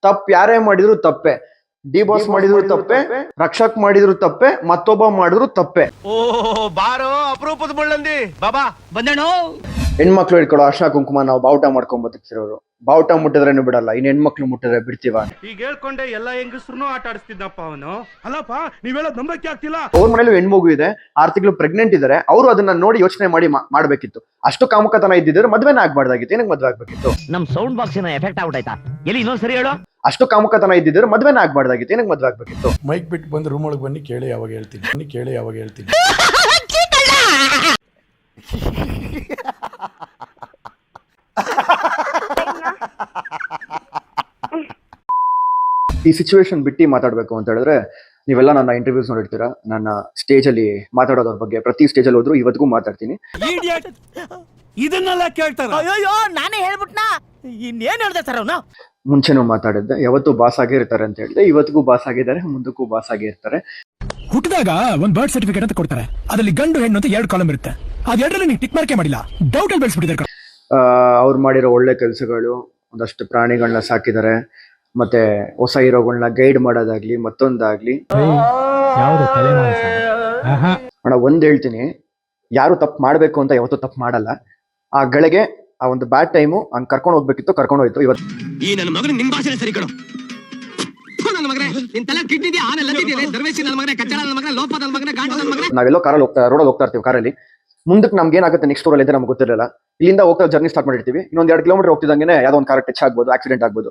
ತಪ್ಪು ಯಾರೇ ಮಾಡಿದ್ರು ತಪ್ಪೆ. ಡಿ ಬಾಸ್ ಮಾಡಿದ್ರು ತಪ್ಪೆ, ರಕ್ಷಕ್ ಮಾಡಿದ್ರು ತಪ್ಪೆ, ಮತ್ತೊಬ್ಬ ಮಾಡಿದ್ರು ತಪ್ಪೆ. ಓ ಬಾರೋ ಅಪರೂಪದ ಮುಳ್ಳಂದಿ ಬಾಬಾ ಬಂದೇಣೋ. ಹೆಣ್ಮಕ್ಳು ಹಿಡ್ಕೊಳ್ಳೋ ಅರ್ಶನ ಕುಂಕುಮ ನಾವು ಬಾವುಟ ಮಾಡ್ಕೊಂಡ್ ಬದುಕ್ತಿರೋರು. ಬಾವುಟ ಮುಟ್ಟಿದ್ರೇನು ಬಿಡಲ್ಲ, ಇನ್ ಹೆಣ್ಮಕ್ಳು ಮುಟ್ಟಿದ್ರೆ ಬಿಡ್ತೀವ? ಈಗ ಹೇಳ್ಕೊಂಡೆ ಎಲ್ಲಾ ಹೆಂಗಸ್ರು ಆಟ ಆಡಿಸ್ತಿದ್ದಪ್ಪ ಅವನು. ಅಲ್ಲಪ್ಪ ನೀವೇಳೋದ್ ನಂಬಕ್ಕೆ ಆಗ್ತಿಲ್ಲ. ಅವ್ರ ಮನೇಲಿ ಹೆಣ್ಮಗು ಇದೆ, 6 ತಿಂಗಳು ಪ್ರೆಗ್ನೆಂಟ್ ಇದಾರೆ, ಅವರು ಅದನ್ನ ನೋಡಿ ಯೋಚನೆ ಮಾಡಿ ಮಾಡ್ಬೇಕಿತ್ತು. ಅಷ್ಟು ಕಾಮುಕತನ ಇದ್ದಿದ್ರೆ ಮದ್ವೆನೇ ಆಗ್ಬಾರ್ದಾಗಿತ್ತು. ಏನಕ್ಕೆ ಮದ್ವೆ ಆಗ್ಬೇಕಿತ್ತು? ನಮ್ ಸೌಂಡ್ ಬಾಕ್ಸ್ ಎಫೆಕ್ಟ್ ಆಗ್ಬಿಟ್ಟಾಯ್ತಾ? ಎಲ್ಲಿ ಇನ್ನೊಂದ್ ಸರಿ ಹೇಳು. ಅಷ್ಟು ಕಾಮುಕತನ ಇದ್ದಿದ್ರೆ ಮದ್ವೆನೇ ಆಗ್ಬಾರ್ದಾಗಿತ್ತು. ಏನಕ್ಕೆ ಮದ್ವೆ ಆಗ್ಬೇಕಿತ್ತು? ಮೈಕ್ ಬಿಟ್ಟು ಬಂದು ರೂಮ್ ಒಳಗೆ ಬನ್ನಿ, ಕೇಳಿ ಯಾವಾಗ ಹೇಳ್ತೀನಿ. ಈ ಸಿಚುವೇಶನ್ ಬಿಟ್ಟು ಮಾತಾಡ್ಬೇಕು ಅಂತ ಹೇಳಿದ್ರೆ, ನೀವೆಲ್ಲ ನನ್ನ ಇಂಟರ್ವ್ಯೂಸ್ ನೋಡಿರ್ತೀರಾ. ನನ್ನ ಸ್ಟೇಜ್ ಅಲ್ಲಿ ಮಾತಾಡೋದ್ರ ಬಗ್ಗೆ ಪ್ರತಿ ಸ್ಟೇಜ್ ಅಲ್ಲಿ ಹೋದ್ರು ಇವತ್ತಿಗೂ ಮಾತಾಡ್ತೀನಿ. ಇದನ್ನೆಲ್ಲ ಕೇಳ್ತಾರ? ಅಯ್ಯೋ ನಾನೇ ಹೇಳ್ಬಿಟ್ನಾ, ಇನ್ನೇನ್ ಹೇಳ್ದೆ ಸರ್ ಅವ್ನು? ಮುಂಚೆನೂ ಮಾತಾಡಿದ್ದೆ, ಯಾವತ್ತೂ ಬಾಸ್ ಆಗೇ ಇರ್ತಾರೆ ಅಂತ ಹೇಳಿದೆ. ಇವತ್ತಿಗೂ ಬಾಸ್ ಆಗಿದ್ದಾರೆ, ಮುಂದಕ್ಕೂ ಬಾಸ್ ಆಗೇ ಇರ್ತಾರೆ. ಹುಟ್ಟಿದಾಗ ಒಂದ್ ಬರ್ತ್ ಸರ್ಟಿಫಿಕೇಟ್ ಅಂತ ಕೊಡ್ತಾರೆ, ಅದರಲ್ಲಿ ಗಂಡು ಹೆಣ್ಣು ಅಂತ 2 ಕಾಲಮ್ ಇರುತ್ತೆ. ಅದೆರಡರಲ್ಲಿ ನೀವು ಟಿಕ್ ಮಾರ್ಕೆ ಮಾಡಿಲ್ಲ, ಡೌಟ್ ಅಲ್ಲಿ ಬೆಳೆಸ್ಬಿಟ್ಟಿದ್ದಾರೆ. ಅವ್ರು ಮಾಡಿರೋ ಒಳ್ಳೆ ಕೆಲಸಗಳು, ಒಂದಷ್ಟು ಪ್ರಾಣಿಗಳನ್ನ ಸಾಕಿದ್ದಾರೆ, ಮತ್ತೆ ಹೊಸ ಹೀರೋಗಳನ್ನ ಗೈಡ್ ಮಾಡೋದಾಗ್ಲಿ ಮತ್ತೊಂದಾಗ್ಲಿ. ಅಣ್ಣ ಒಂದ್ ಹೇಳ್ತೀನಿ, ಯಾರು ತಪ್ಪು ಮಾಡ್ಬೇಕು ಅಂತ ಯಾವತ್ತೂ ತಪ್ಪು ಮಾಡಲ್ಲ. ಆ ಗಳಿಗೆ ಆ ಒಂದು ಬ್ಯಾಡ್ ಟೈಮು ಹಂಗ್ ಕರ್ಕೊಂಡು ಹೋಗ್ಬೇಕಿತ್ತು, ಕರ್ಕೊಂಡು ಹೋಯ್ತು. ಇವತ್ತು ಈ ನನ್ನ ಮಗನ ನಿನ್ ಭಾಷೆ ಸರಿ ಕಣೋ. ನನ್ನ ಮಗನೇ ನಿನ್ ತಲೆ ಕಿಡ್ನಿದ್ಯಾ, ದರ್ವೇಶಿ ನನ್ನ ಮಗನೇ, ಕಚ್ಚಡ ನನ್ನ ಮಗನೇ, ಲೋಪ ನನ್ನ ಮಗನೇ, ಗಾಂಡ ನನ್ನ ಮಗನೇ. ನಾವೆಲ್ಲೋ ಕಾರಲ್ಲಿ ರೋಡಲ್ಲಿ ಹೋಗ್ತಾ ಇರ್ತೀವಿ ಕಾರಲ್ಲಿ. ಮುಂದಕ್ಕೆ ನಮ್ಗೆ ಏನಾಗುತ್ತೆ ನೆಕ್ಸ್ಟ್ ರೋಡ್ ಇದೆ ನಮ್ಗೆ ಗೊತ್ತಿರಲಿಲ್ಲ. ಇಲ್ಲಿಂದ ಹೋಗ್ತಾ ಜರ್ನಿ ಸ್ಟಾರ್ಟ್ ಮಾಡಿರ್ತೀವಿ. ಇನ್ನೊಂದ್ 2 ಕಿಲೋಮೀಟರ್ ಹೋಗ್ತಿದಂಗೆ ಯಾವ್ದೋ ಒಂದು ಕಾರ್ ಟಚ್ ಆಗ್ಬೋದು, ಆಕ್ಸಿಡೆಂಟ್ ಆಗ್ಬೋದು.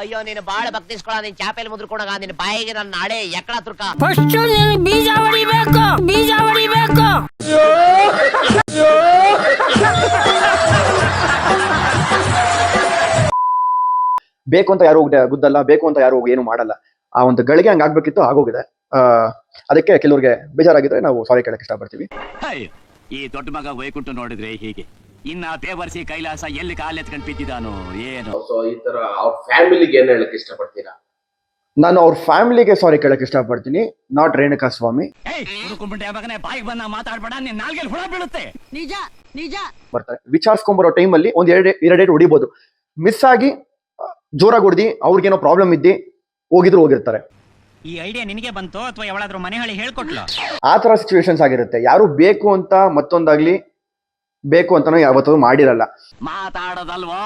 ಅಯ್ಯೋ ನೀನು ಬಾಳ ಭಕ್ತಿಸ್ಕೊಳ, ನಿನ್ ಚಾಪೆಲ್ ಮುದ್ರಕೊಂಡಾಗ ನಿನ್ ಬಾಯಿಗೆ ನನ್ನ ನಾಡೆ ಎಕ್ಕಡ ತುರ್ಕ. ಬೀಜ ಹೊಡಿಬೇಕು. ಬೇಕು ಅಂತ ಯಾರು ಗುದ್ದಲ್ಲ, ಬೇಕು ಅಂತ ಯಾರು ಏನು ಮಾಡಲ್ಲ. ಆ ಒಂದು ಗಳಿಗೆ ಹಂಗ ಆಗ್ಬೇಕಿತ್ತು, ಆಗೋಗಿದೆ. ಅದಕ್ಕೆ ಕೆಲವ್ರಿಗೆ ಬೇಜಾರಾಗಿದ್ರೆ ನಾವು ಸಾರಿ ಕೇಳಕ್ ಇಷ್ಟಪಡ್ತೀವಿ. ಈ ದೊಡ್ಡ ಮಗ ವೈಕುಂಠ ನೋಡಿದ್ರೆ ಹೀಗೆ, ಇನ್ನ ದೇವರ್ಸಿ ಕೈಲಾಸ ಎಲ್ಲಿ ಕಾಲೆತ್ಕೊಂಡ್ ಬಿದ್ದಿದ್ದಾನೋ ಏನು. ಈ ತರ ಅವ್ರ ಫ್ಯಾಮಿಲಿಗೆ ಏನ್ ಹೇಳಕ್ ಇಷ್ಟಪಡ್ತೀರಾ? ನಾನು ಅವ್ರ ಫ್ಯಾಮಿಲಿಗೆ ಸಾರಿ ಕೇಳಕ್ ಇಷ್ಟಪಡ್ತೀನಿ, ನಾಟ್ ರೇಣುಕಾ ಸ್ವಾಮಿ. ಮಗನೇ ಬಾಯಿಗೆ ಬಂದ ಮಾತಾಡ್ಬೇಡ, ನಿನ್ ನಾಲ್ಗೆಲ್ ಹುಳ ಬೀಳುತ್ತೆ. ನಿಜ ಬರ್ತಾರೆ ವಿಚಾರಿಸ್ಕೊಂಬರೋ ಟೈಮಲ್ಲಿ ಒಂದ್ 2 ಹೊಡಿಬೋದು. ಮಿಸ್ ಆಗಿ ಜೋರಾಗಿ ಹೊಡ್ದಿ ಅವ್ರಿಗೇನೋ ಪ್ರಾಬ್ಲಮ್ ಇದ್ದಿ ಹೋಗಿರ್ತಾರೆ. ಈ ಐಡಿಯಾ ನಿನಗೆ ಬಂತು ಅಥವಾ ಯಾವಳಾದ್ರೂ ಮನೆ ಹಳಿ ಹೇಳ್ಕೊಟ್ಲ? ಆ ತರ ಸಿಚುವೇಶನ್ಸ್ ಆಗಿರುತ್ತೆ. ಯಾರು ಬೇಕು ಅಂತ ಮತ್ತೊಂದಾಗ್ಲಿ ಬೇಕು ಅಂತಾನು ಯಾವತ್ತೂ ಮಾಡಿರಲ್ಲ. ಮಾತಾಡೋದಲ್ವಾ,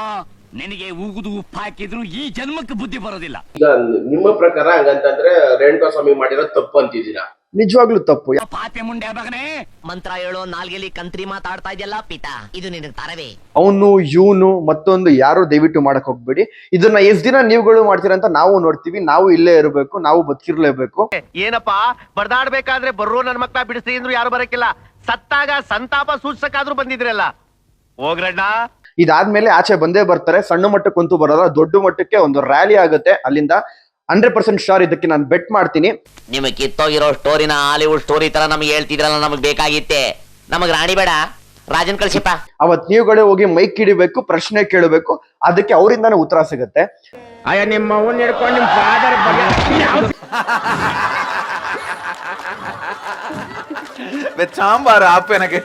ನಿನಗೆ ಉಗುದು ಉಪ್ಪು ಹಾಕಿದ್ರು ಈ ಜನ್ಮಕ್ಕೆ ಬುದ್ಧಿ ಬರೋದಿಲ್ಲ. ಈಗ ನಿಮ್ಮ ಪ್ರಕಾರ ಹಂಗಂತಂದ್ರೆ ರೇಣುಕಾ ಸ್ವಾಮಿ ಮಾಡಿರೋ ತಪ್ಪು ಅಂತಿದ್ದೀರಾ? ನಿಜವಾಗ್ಲೂ ತಪ್ಪು. ಪಾಪೆ ಮುಂಡೆ ಮಗನೇ, ಮಂತ್ರ ಹೇಳೋ ನಾಲ್ಗೆಲಿ ಕಂತ್ರಿ ಮಾತಾಡ್ತಾ ಇದೆಯಲ್ಲ ಪಿತಾ, ಇದು ನಿನಗೆ ತರವೇ? ಅವನು ಇವನು ಮತ್ತೊಂದು ಯಾರು ದಯವಿಟ್ಟು ಮಾಡಕ್ ಹೋಗ್ಬೇಡಿ. ಇದನ್ನ ಎಷ್ಟ್ ದಿನ ನೀವುಗಳು ಮಾಡ್ತೀರಾ ಅಂತ ನಾವು ನೋಡ್ತೀವಿ. ನಾವು ಇಲ್ಲೇ ಇರಬೇಕು, ನಾವು ಬದುಕಿರ್ಲೇಬೇಕು. ಏನಪ್ಪಾ ಬಡ್ದಾಡ್ಬೇಕಾದ್ರೆ ಬರ್ರೋ ನನ್ ಮಕ್ಳ ಬಿಡಿಸಿ ಅಂದ್ರು ಯಾರು ಬರಕ್ಕಿಲ್ಲ. ಸತ್ತಾಗ ಸಂತಾಪ ಸೂಚಕಾದ್ರೂ ಬಂದಿದ್ರಲ್ಲ, ಹೋಗ್ರಣ್ಣ. ಇದಾದ್ಮೇಲೆ ಆಚೆ ಬಂದೇ ಬರ್ತಾರೆ. ಸಣ್ಣ ಮಟ್ಟಕ್ಕಂತೂ ಬರೋಲ್ಲ, ದೊಡ್ಡ ಮಟ್ಟಕ್ಕೆ ಒಂದು ರ್ಯಾಲಿ ಆಗುತ್ತೆ. ಅಲ್ಲಿಂದ 100% ಶೋರ್, ಇದಕ್ಕೆ ನಾನು ಬೆಟ್ ಮಾಡ್ತೀನಿ. ನಿಮಗೆ ಕಿತ್ತೋಗಿರೋ ಸ್ಟೋರಿನ ಹಾಲಿವುಡ್ ಸ್ಟೋರಿ ತರ ನಮ್ಗೆ ಹೇಳ್ತಿದ್ರಲ್ಲ, ನಮಗ್ ಬೇಕಾಗಿತ್ತೆ. ನಮಗ್ ರಾಣಿ ಬೇಡ, ರಾಜನ್ ಕಳ್ಸಿಪ್ಪ. ಅವತ್ ನೀವುಗಳೇ ಹೋಗಿ ಮೈಕ್ ಹಿಡಿಬೇಕು, ಪ್ರಶ್ನೆ ಕೇಳಬೇಕು, ಅದಕ್ಕೆ ಅವರಿಂದಾನೇ ಉತ್ತರ ಸಿಗುತ್ತೆ. ಅಯ್ಯ ನಿಮ್ಮ ಹಿಡ್ಕೊಂಡು ನಿಮ್ ಫಾದರ್ ಬಗ್ಗೆ ಸಾಂಬಾರು ಆಪೇನಗೆ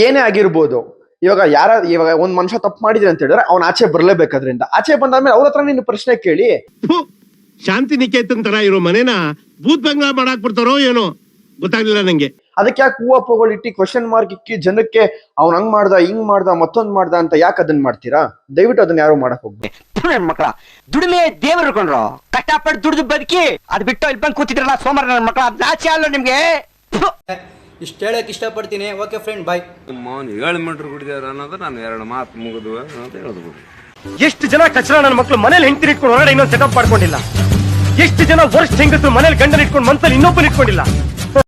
ಏನೇ ಆಗಿರ್ಬೋದು. ಇವಾಗ ಒಂದ್ ಮನುಷ್ಯ ತಪ್ಪು ಮಾಡಿದ್ರೆ ಅಂತ ಹೇಳಿದ್ರೆ ಅವ್ನ ಆಚೆ ಬರ್ಲೇಬೇಕದ್ರಿಂದ. ಆಚೆ ಬಂದಾದ್ಮೇಲೆ ಅವ್ರ ಹತ್ರ ನೀನು ಪ್ರಶ್ನೆ ಕೇಳಿ. ಶಾಂತಿ ನಿಕೇತನ್ ತರ ಇರೋ ಮನೇನ ಭೂತ್ ಬಂಗ್ಲಾ ಮಾಡಾಕ್ ಬಿಡ್ತಾರೋ ಏನೋ ಗೊತ್ತಾಗ್ಲಿಲ್ಲ ನಂಗೆ. ಅದಕ್ಕೆ ಯಾಕೆ ಹೂವಪ್ಪಗಳು ಇಟ್ಟಿ ಕ್ವಶನ್ ಮಾರ್ಕ್ ಇಕ್ಕಿ ಜನಕ್ಕೆ ಅವ್ನ್ ಹಂಗ್ ಮಾಡ್ದ ಹಿಂಗ್ ಮಾಡ್ದ ಮತ್ತೊಂದ್ ಮಾಡ್ದ ಅಂತ ಯಾಕೆ ಅದನ್ನ ಮಾಡ್ತೀರಾ? ದಯವಿಟ್ಟು ಅದನ್ನ ಯಾರು ಮಾಡಕ್ ಹೋಗ್ಬೇಕು. ಮಕ್ಕಳ ದುಡಿಮೆ ದೇವರು ಕೊಂಡ್ರು, ಕಷ್ಟಪಟ್ಟು ದುಡಿದು ಬದುಕಿ ಅದ್ ಬಿಟ್ಟು ಇಲ್ಲಿ ಬಂದು ಕೂತಿದ್ರಲ್ಲ ಸೋಮವಾರ ನನ್ನ ಮಕ್ಕಳ, ನಾಚೆ ಅಲ್ಲ ನಿಮ್ಗೆ? ಇಷ್ಟ ಹೇಳಕ್ ಇಷ್ಟಪಡ್ತೀನಿ. ಓಕೆ ಫ್ರೆಂಡ್, ಬಾಯ್. 7 ಮೀಟರ್ ಕುಡಿದಾರ ಅನ್ನೋದು ನಾನು 2 ಮಾತು ಮುಗಿದು ಅಂತ ಹೇಳ್ಬೋದು. ಎಷ್ಟು ಜನ ಕಚರ ನನ್ನ ಮಕ್ಳು ಮನೇಲಿ ಹೆಂಡತಿ ಇಟ್ಕೊಂಡು ಹೊರಗಡೆ ಇನ್ನೊಂದು ಸೆಟಪ್ ಮಾಡ್ಕೊಂಡಿಲ್ಲ. ಎಷ್ಟು ಜನ ವರ್ಷ ಹೆಂಗಸರು ಮನೇಲಿ ಗಂಡನ ಇಟ್ಕೊಂಡು ಮನ್ಸಲ್ಲಿ ಇನ್ನೊಬ್ಬನ ಇಟ್ಕೊಂಡಿಲ್ಲ.